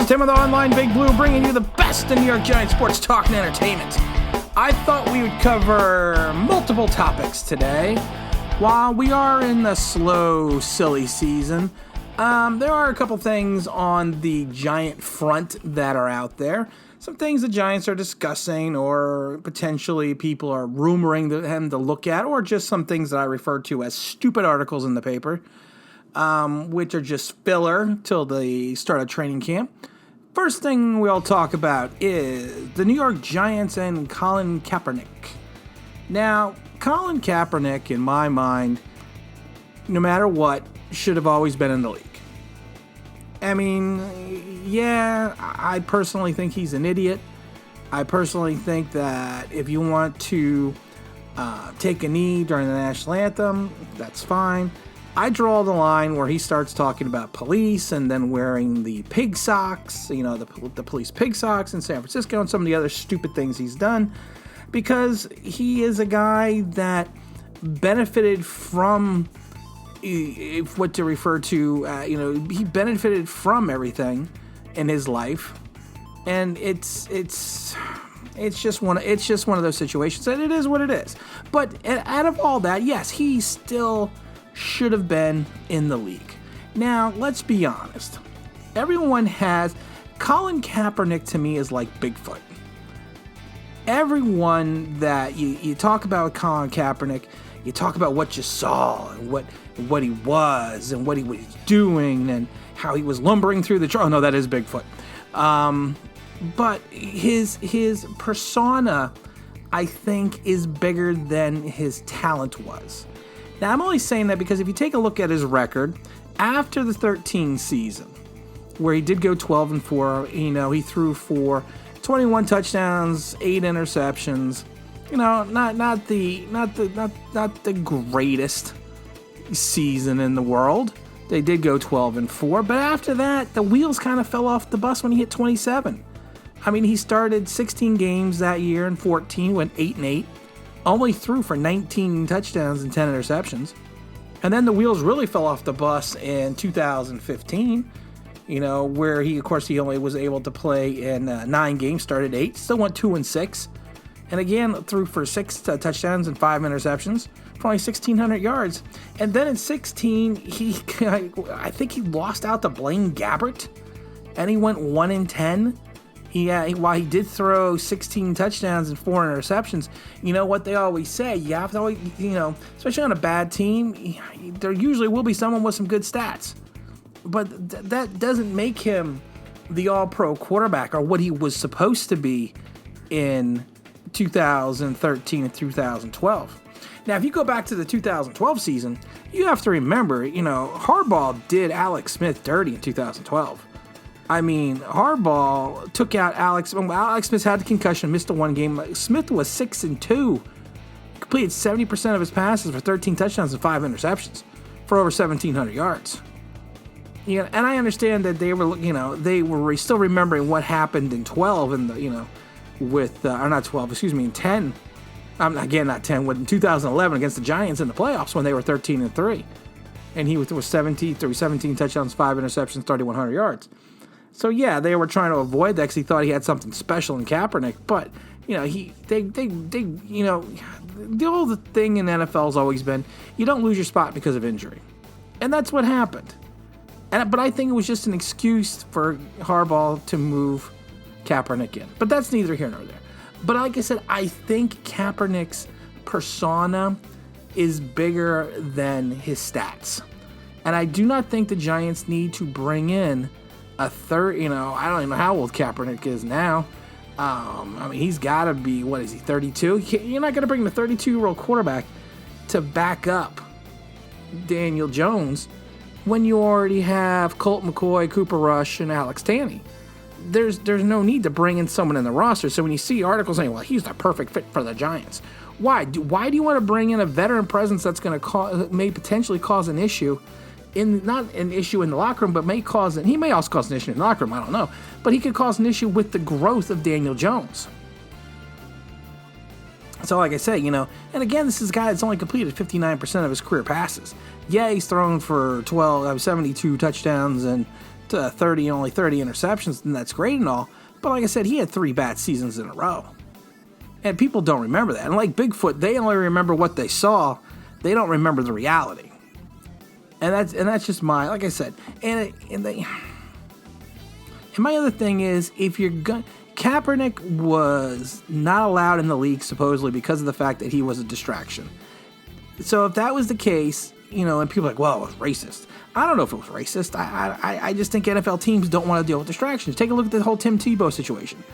Tim with Online Big Blue, bringing you the best in New York Giants sports talk and entertainment. I thought we would cover multiple topics today. While we are in the slow, silly season, there are a couple things on the Giant front that are out there. Some things the Giants are discussing or potentially people are rumoring them to look at, or just some things that I refer to as stupid articles in the paper, which are just filler till the start of training camp. First thing we'll talk about is the New York Giants and Colin Kaepernick. Now, Colin Kaepernick, in my mind, no matter what, should have always been in the league. I mean, yeah, I personally think he's an idiot. I personally think that if you want to take a knee during the national anthem, that's fine. I draw the line where he starts talking about police and then wearing the pig socks, the police pig socks in San Francisco and some of the other stupid things he's done, because he is a guy that benefited from what to refer to, he benefited from everything in his life, and it's just one of those situations, and it is what it is. But out of all that, yes, he still should have been in the league. Now, let's be honest. Everyone has... Colin Kaepernick, to me, is like Bigfoot. Everyone that you talk about Colin Kaepernick, you talk about what you saw and what he was and what he was doing and how he was lumbering through the... Oh, no, that is Bigfoot. But his persona, I think, is bigger than his talent was. Now, I'm only saying that because if you take a look at his record, after the 13 season, where he did go 12-4, he threw for 21 touchdowns, 8 interceptions. Not the greatest season in the world. They did go 12-4, but after that, the wheels kind of fell off the bus when he hit 27. I mean, he started 16 games that year and 14, went 8-8. Only threw for 19 touchdowns and 10 interceptions. And then the wheels really fell off the bus in 2015, where he only was able to play in 9 games, started 8, still went 2-6. And again, threw for 6 touchdowns and 5 interceptions for only 1,600 yards. And then in 16, I think he lost out to Blaine Gabbert, and he went 1-10. While he did throw 16 touchdowns and 4 interceptions, you know what they always say, you have to always, especially on a bad team, there usually will be someone with some good stats. But that doesn't make him the all-pro quarterback or what he was supposed to be in 2013 and 2012. Now, if you go back to the 2012 season, you have to remember, Harbaugh did Alex Smith dirty in 2012. I mean, Harbaugh took out Alex. Alex Smith had the concussion, missed the one game. Smith was 6-2, completed 70% of his passes for 13 touchdowns and 5 interceptions for over 1,700 yards. And I understand that they were still remembering what happened in 12 and in 10. Not 10. In 2011 against the Giants in the playoffs when they were 13-3, and he was 17 touchdowns, 5 interceptions, 3,100 yards. So yeah, they were trying to avoid that because he thought he had something special in Kaepernick. But the whole thing in the NFL has always been you don't lose your spot because of injury, and that's what happened. But I think it was just an excuse for Harbaugh to move Kaepernick in. But that's neither here nor there. But like I said, I think Kaepernick's persona is bigger than his stats, and I do not think the Giants need to bring in a third, I don't even know how old Kaepernick is now. He's got to be, 32? You're not going to bring the 32-year-old quarterback to back up Daniel Jones when you already have Colt McCoy, Cooper Rush, and Alex Tanney. There's no need to bring in someone in the roster. So when you see articles saying, well, he's the perfect fit for the Giants, why do you want to bring in a veteran presence that's going to may potentially cause an issue? Not an issue in the locker room, but he may also cause an issue in the locker room, I don't know. But he could cause an issue with the growth of Daniel Jones. So like I say, and again, this is a guy that's only completed 59% of his career passes. Yeah, he's thrown for 72 touchdowns and to 30 and only 30 interceptions, and that's great and all. But like I said, he had 3 bad seasons in a row. And people don't remember that. And like Bigfoot, they only remember what they saw. They don't remember the reality. And that's just my, like I said. And my other thing is, if you're going, Kaepernick was not allowed in the league supposedly because of the fact that he was a distraction. So if that was the case, and people are like, well, it was racist. I don't know if it was racist. I just think NFL teams don't want to deal with distractions. Take a look at the whole Tim Tebow situation.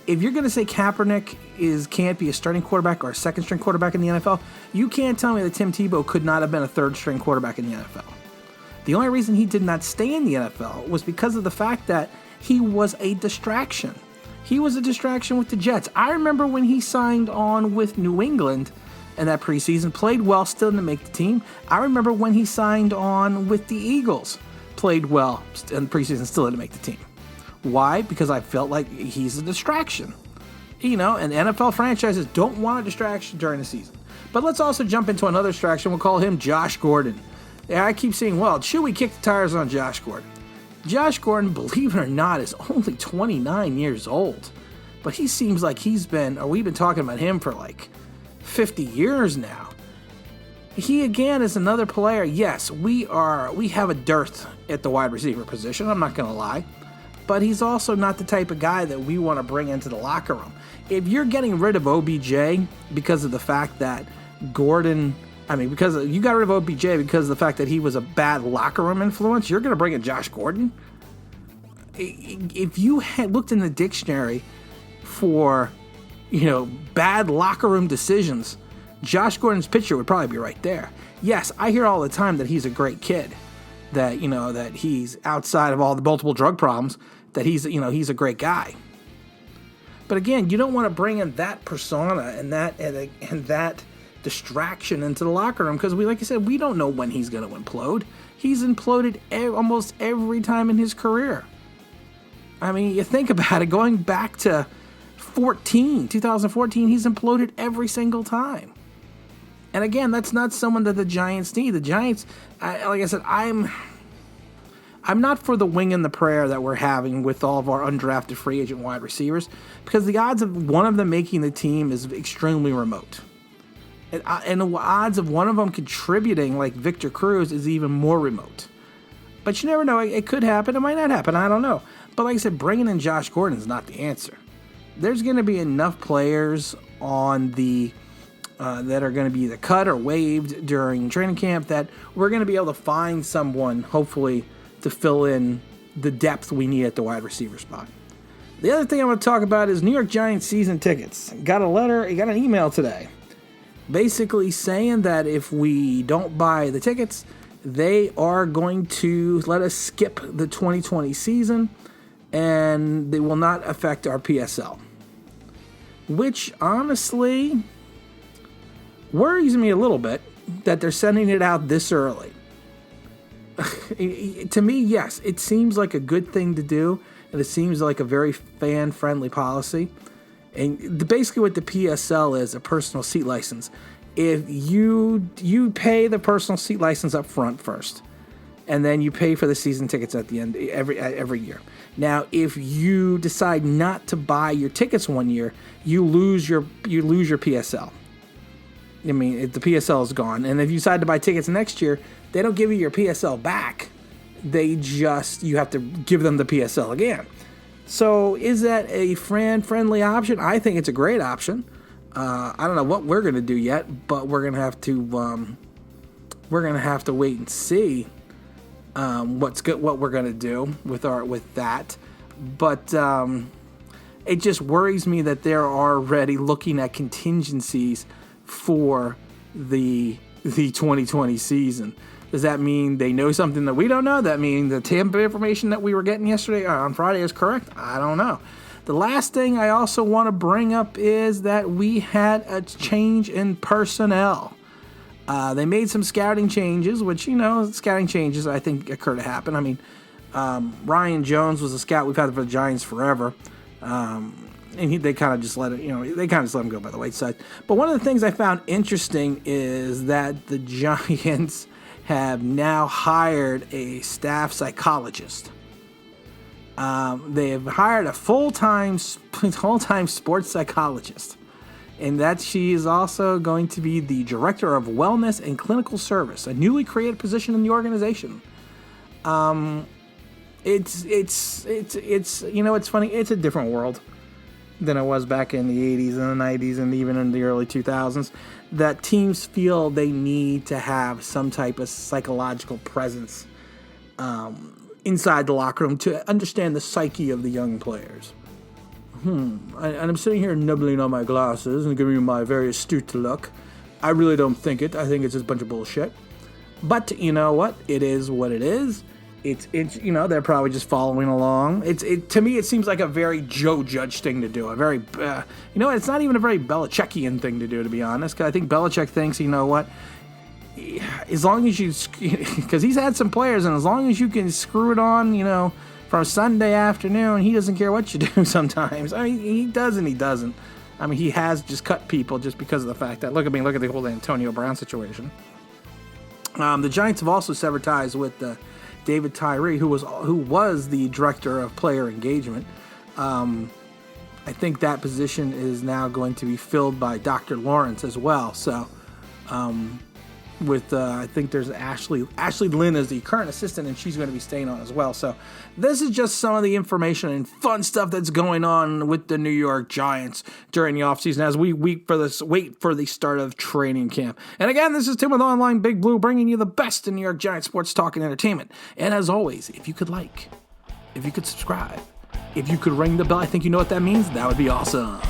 If you're going to say Kaepernick can't be a starting quarterback or a second-string quarterback in the NFL, you can't tell me that Tim Tebow could not have been a third-string quarterback in the NFL. The only reason he did not stay in the NFL was because of the fact that he was a distraction. He was a distraction with the Jets. I remember when he signed on with New England in that preseason, played well, still didn't make the team. I remember when he signed on with the Eagles, played well in the preseason, still didn't make the team. Why? Because I felt like he's a distraction. And NFL franchises don't want a distraction during the season. But let's also jump into another distraction. We'll call him Josh Gordon. Yeah, I keep saying, well, should we kick the tires on Josh Gordon? Josh Gordon, believe it or not, is only 29 years old. But he seems like we've been talking about him for like 50 years now. He, again, is another player. Yes, we have a dearth at the wide receiver position. I'm not going to lie. But he's also not the type of guy that we want to bring into the locker room. If you're getting rid of OBJ because of the fact that because you got rid of OBJ because of the fact that he was a bad locker room influence, you're going to bring in Josh Gordon? If you had looked in the dictionary for, bad locker room decisions, Josh Gordon's picture would probably be right there. Yes, I hear all the time that he's a great kid, that, that he's outside of all the multiple drug problems, that he's a great guy. But again, you don't want to bring in that persona and that distraction into the locker room because like I said, we don't know when he's going to implode. He's imploded almost every time in his career. I mean, you think about it, going back to 2014, he's imploded every single time. And again, that's not someone that the Giants need. The Giants, like I said, I'm not for the wing and the prayer that we're having with all of our undrafted free agent wide receivers because the odds of one of them making the team is extremely remote. And the odds of one of them contributing, like Victor Cruz, is even more remote. But you never know. It could happen. It might not happen. I don't know. But like I said, bringing in Josh Gordon is not the answer. There's going to be enough players on the that are going to be either cut or waived during training camp that we're going to be able to find someone, hopefully, to fill in the depth we need at the wide receiver spot. The other thing I want to talk about is New York Giants season tickets. Got an email today, basically saying that if we don't buy the tickets, they are going to let us skip the 2020 season, and they will not affect our PSL. Which, honestly, worries me a little bit that they're sending it out this early. To me, yes, it seems like a good thing to do, and it seems like a very fan-friendly policy. And basically what the PSL is, a personal seat license. If you pay the personal seat license up front first, and then you pay for the season tickets at the end every year. Now, if you decide not to buy your tickets one year, you lose your PSL. I mean, the PSL is gone. And if you decide to buy tickets next year, they don't give you your PSL back. You have to give them the PSL again. So is that a friendly option? I think it's a great option. I don't know what we're going to do yet, but we're going to have to wait and see what we're going to do with that. But it just worries me that they're already looking at contingencies for the 2020 season. Does that mean they know something that we don't know? That mean the Tampa information that we were getting yesterday on Friday is correct? I don't know. The last thing I also want to bring up is that we had a change in personnel. They made some scouting changes, which, scouting changes I think occur to happen. I mean, Ryan Jones was a scout we've had for the Giants forever. And they kind of just let it, they kind of just let him go by the wayside. But one of the things I found interesting is that the Giants have now hired a staff psychologist. They have hired a full-time sports psychologist, and that she is also going to be the director of wellness and clinical service, a newly created position in the organization. It's it's funny. It's a different world than it was back in the 80s and the 90s and even in the early 2000s, that teams feel they need to have some type of psychological presence inside the locker room to understand the psyche of the young players. And I'm sitting here nibbling on my glasses and giving you my very astute look. I really don't think it. I think it's just a bunch of bullshit. But you know what? It is what it is. It's they're probably just following along. To me, it seems like a very Joe Judge thing to do. A very, it's not even a very Belichickian thing to do, to be honest. 'Cause I think Belichick thinks, you know what, as long as you, because he's had some players, and as long as you can screw it on, from Sunday afternoon, he doesn't care what you do sometimes. I mean, he does and he doesn't. I mean, he has just cut people just because of the fact that, look at the whole Antonio Brown situation. The Giants have also severed ties with David Tyree, who was the director of player engagement. I think that position is now going to be filled by Dr. Lawrence as well. So, I think there's Ashley Lynn as the current assistant, and she's going to be staying on as well. So this is just some of the information and fun stuff that's going on with the New York Giants during the offseason as we wait for the start of training camp. And again, this is Tim with Online Big Blue, bringing you the best in New York Giants sports talk and entertainment. And as always, if you could subscribe, if you could ring the bell, I think you know what that means. That would be awesome.